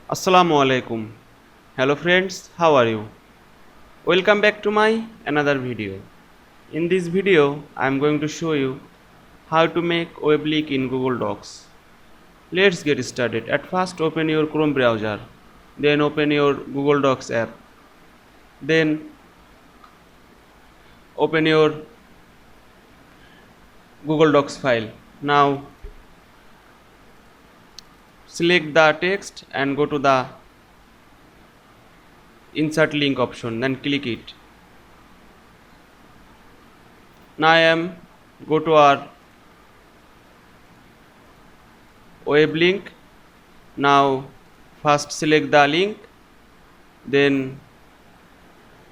Assalamu Walaikum. Hello friends, how are you? Welcome back to my another video. In this video, I am going to show you how to make web link in Google Docs. Let's get started. At first, open your Chrome browser, then open your Google Docs app, then open your Google Docs file. Now select the text and go to the insert link option, then click it. Now I am go to our web link. Now first select the link, then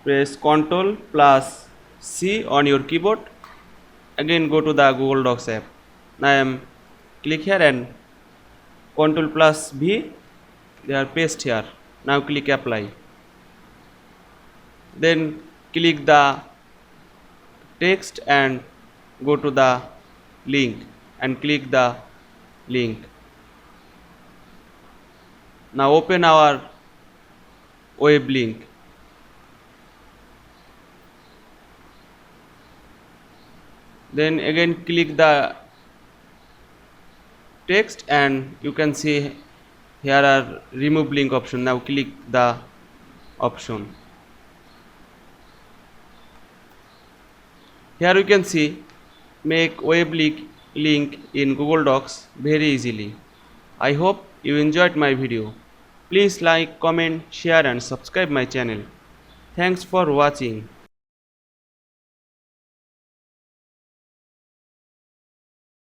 press Ctrl plus C on your keyboard. Again go to the Google Docs app. Now I am click here and Ctrl plus V, they are paste here. Now click apply. Then click the text and go to the link and click the link. Now open our web link. Then again click the text and you can see here are remove link option. Now click the option. Here you can see make web link in Google Docs very easily. I hope you enjoyed my video. Please like, comment, share and subscribe my channel. Thanks for watching.